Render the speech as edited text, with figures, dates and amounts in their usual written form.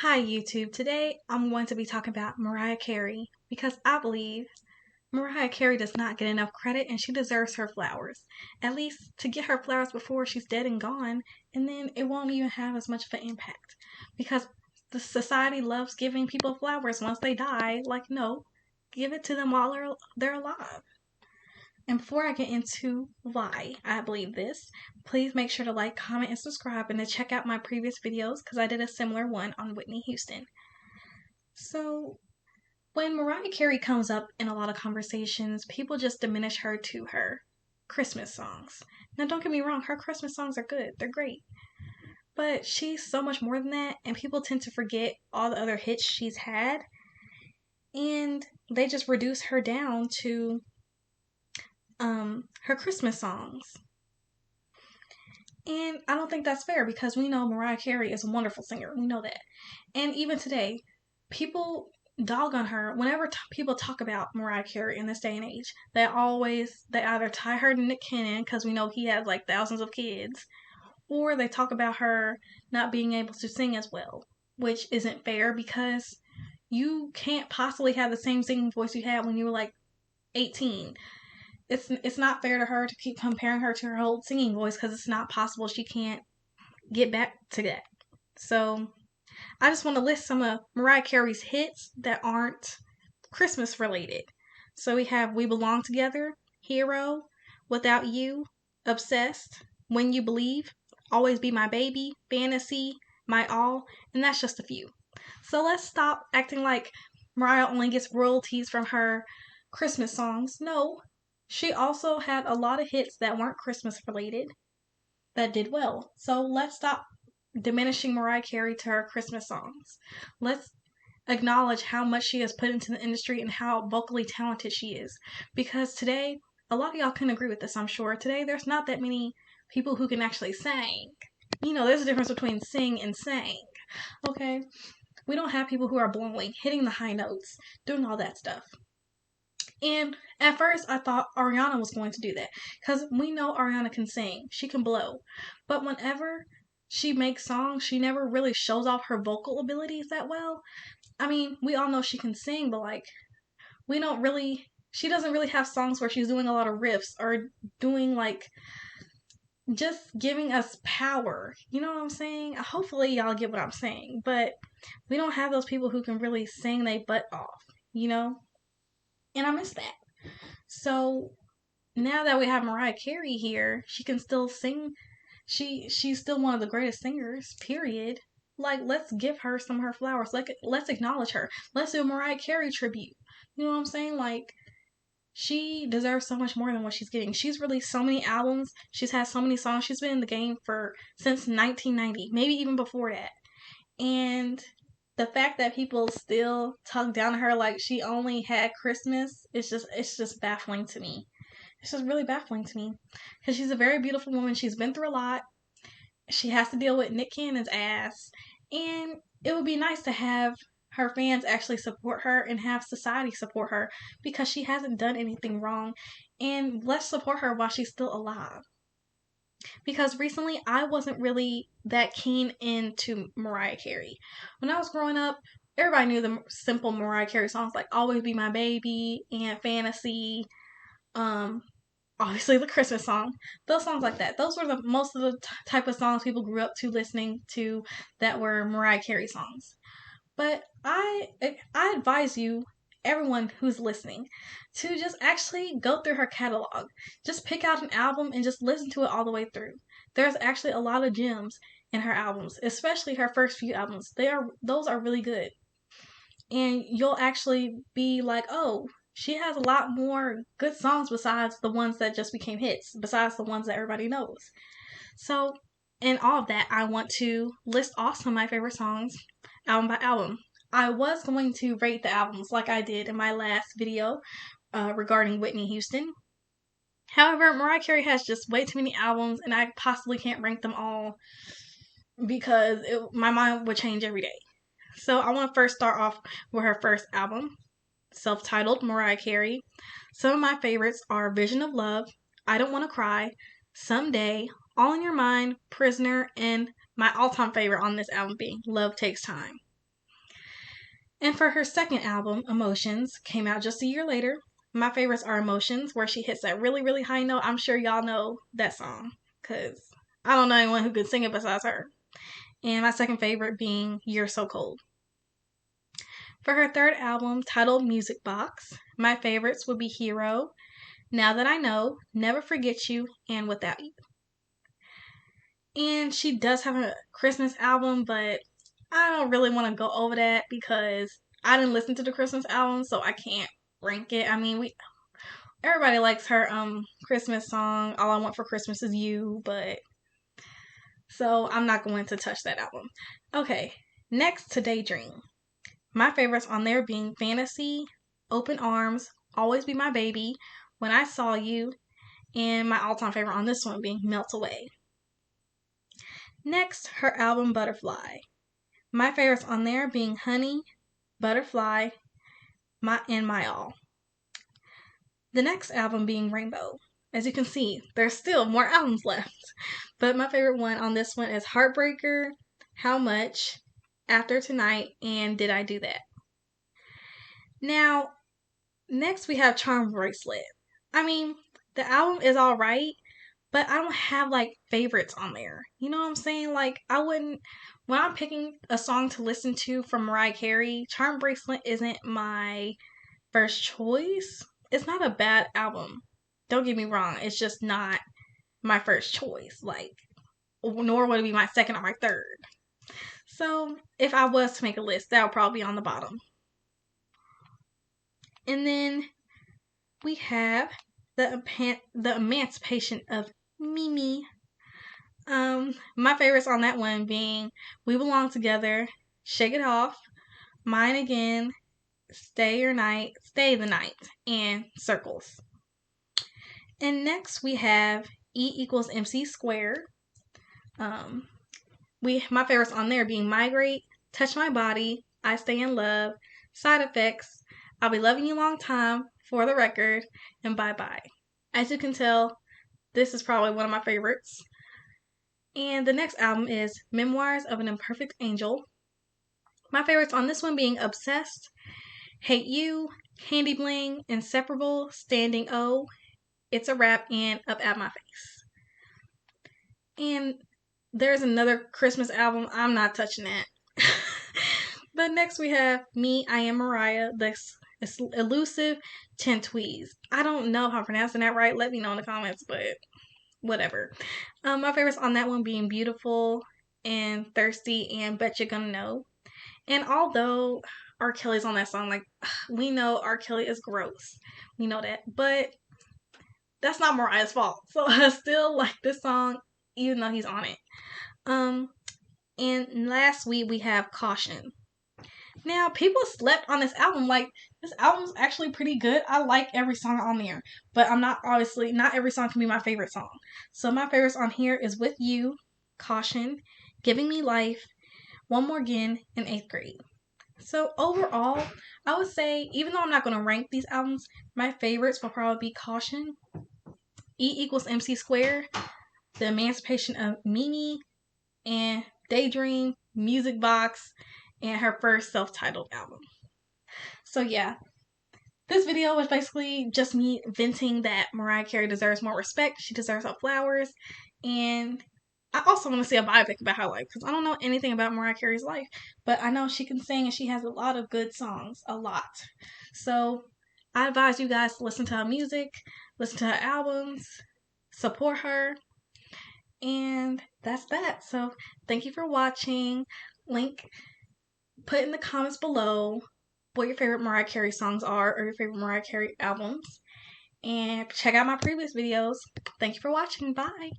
Hi YouTube. Today I'm going to be talking about Mariah Carey because I believe Mariah Carey does not get enough credit and she deserves her flowers. At least to get her flowers before she's dead and gone, and then it won't even have as much of an impact. Because the society loves giving people flowers once they die. Like, no, give it to them while they're alive. And before I get into why I believe this, please make sure to like, comment, and subscribe, and to check out my previous videos because I did a similar one on Whitney Houston. So, when Mariah Carey comes up in a lot of conversations, people just diminish her to her Christmas songs. Now, don't get me wrong, her Christmas songs are good, they're great. But she's so much more than that, and people tend to forget all the other hits she's had, and they just reduce her down to her Christmas songs. And I don't think that's fair because we know Mariah Carey is a wonderful singer. We know that. And even today, people dog on her whenever people talk about Mariah Carey in this day and age. They either tie her to Nick Cannon because we know he has like thousands of kids, or they talk about her not being able to sing as well, which isn't fair because you can't possibly have the same singing voice you had when you were like 18. It's not fair to her to keep comparing her to her old singing voice because it's not possible. She can't get back to that. So I just want to list some of Mariah Carey's hits that aren't Christmas related. So we have We Belong Together, Hero, Without You, Obsessed, When You Believe, Always Be My Baby, Fantasy, My All, and that's just a few. So let's stop acting like Mariah only gets royalties from her Christmas songs. No, she also had a lot of hits that weren't Christmas related that did well. So let's stop diminishing Mariah Carey to her Christmas songs. Let's acknowledge how much she has put into the industry and how vocally talented she is. Because today, a lot of y'all can agree with this, I'm sure. Today, there's not that many people who can actually sing. You know, there's a difference between sing and sang. Okay? We don't have people who are blowing, hitting the high notes, doing all that stuff. And at first, I thought Ariana was going to do that because we know Ariana can sing, she can blow. But whenever she makes songs, she never really shows off her vocal abilities that well. I mean, we all know she can sing, but like, she doesn't really have songs where she's doing a lot of riffs or doing like, just giving us power. You know what I'm saying? Hopefully, y'all get what I'm saying. But we don't have those people who can really sing their butt off, you know? And I miss that. So now that we have Mariah Carey here, she can still sing. She's still one of the greatest singers, period. Like, let's give her some of her flowers. Like, let's acknowledge her. Let's do a Mariah Carey tribute. You know what I'm saying? Like, she deserves so much more than what she's getting. She's released so many albums. She's had so many songs. She's been in the game since 1990, maybe even before that. And the fact that people still talk down to her like she only had Christmas, it's just baffling to me. It's just really baffling to me because she's a very beautiful woman. She's been through a lot. She has to deal with Nick Cannon's ass, and it would be nice to have her fans actually support her and have society support her because she hasn't done anything wrong. And let's support her while she's still alive. Because recently I wasn't really that keen into Mariah Carey. When I was growing up, everybody knew the simple Mariah Carey songs like Always Be My Baby and Fantasy, um, obviously the Christmas song, those songs like that. Those were the most of the type of songs people grew up to listening to that were Mariah Carey songs. But I advise you, everyone who's listening, to just actually go through her catalog. Just pick out an album and just listen to it all the way through. There's actually a lot of gems in her albums, especially her first few albums. Those are really good. And you'll actually be like, "Oh, she has a lot more good songs besides the ones that just became hits, besides the ones that everybody knows." So, in all of that, I want to list off some of my favorite songs, album by album. I was going to rate the albums like I did in my last video regarding Whitney Houston. However, Mariah Carey has just way too many albums, and I possibly can't rank them all because my mind would change every day. So, I want to first start off with her first album, self-titled Mariah Carey. Some of my favorites are Vision of Love, I Don't Want to Cry, Someday, All in Your Mind, Prisoner, and my all-time favorite on this album being Love Takes Time. And for her second album, Emotions, came out just a year later. My favorites are Emotions, where she hits that really, really high note. I'm sure y'all know that song, because I don't know anyone who could sing it besides her. And my second favorite being You're So Cold. For her third album, titled Music Box, my favorites would be Hero, Now That I Know, Never Forget You, and Without You. And she does have a Christmas album, but I don't really want to go over that because I didn't listen to the Christmas album, so I can't rank it. I mean, everybody likes her Christmas song, All I Want for Christmas Is You, but so I'm not going to touch that album. Okay, next to Daydream. My favorites on there being Fantasy, Open Arms, Always Be My Baby, When I Saw You, and my all-time favorite on this one being Melt Away. Next, her album Butterfly. My favorites on there being Honey, Butterfly, My All. The next album being Rainbow. As you can see, there's still more albums left. But my favorite one on this one is Heartbreaker, How Much, After Tonight, and Did I Do That? Now, next we have Charm Bracelet. I mean, the album is alright, but I don't have like favorites on there. You know what I'm saying? Like, I wouldn't, when I'm picking a song to listen to from Mariah Carey, Charm Bracelet isn't my first choice. It's not a bad album. Don't get me wrong. It's just not my first choice. Like, nor would it be my second or my third. So, if I was to make a list, that would probably be on the bottom. And then we have the Emancipation of Mimi. My favorites on that one being We Belong Together, Shake It Off, Mine Again, Stay the Night, and Circles. And next we have E=MC Squared. My favorites on there being Migrate, Touch My Body, I Stay in Love, Side Effects, I'll Be Loving You Long Time, For the Record, and Bye Bye. As you can tell, this is probably one of my favorites. And the next album is Memoirs of an Imperfect Angel. My favorites on this one being Obsessed, Hate You, Candy Bling, Inseparable, Standing O, It's a Wrap, and Up At My Face. And there's another Christmas album. I'm not touching that. But next we have Me, I Am Mariah, the elusive Tentweez. I don't know how I'm pronouncing that right. Let me know in the comments, but whatever. My favorites on that one being Beautiful and Thirsty and Bet You're Gonna Know. And although R. Kelly's on that song, like, we know R. Kelly is gross. We know that. But that's not Mariah's fault. So I still like this song, even though he's on it. And last week we have Caution. Now, people slept on this album. Like, this album's actually pretty good. I like every song on there. But not every song can be my favorite song. So my favorites on here is With You, Caution, Giving Me Life, One More Again, and 8th Grade. So overall, I would say, even though I'm not going to rank these albums, my favorites will probably be Caution, E=MC Squared, The Emancipation of Mimi, and Daydream, Music Box, and her first self-titled album. So yeah, this video was basically just me venting that Mariah Carey deserves more respect. She deserves her flowers. And I also want to see a biopic about her life, because I don't know anything about Mariah Carey's life, but I know she can sing and she has a lot of good songs. A lot. So I advise you guys to listen to her music, listen to her albums, support her. And that's that. So thank you for watching. Link put in the comments below what your favorite Mariah Carey songs are, or your favorite Mariah Carey albums. And check out my previous videos. Thank you for watching. Bye.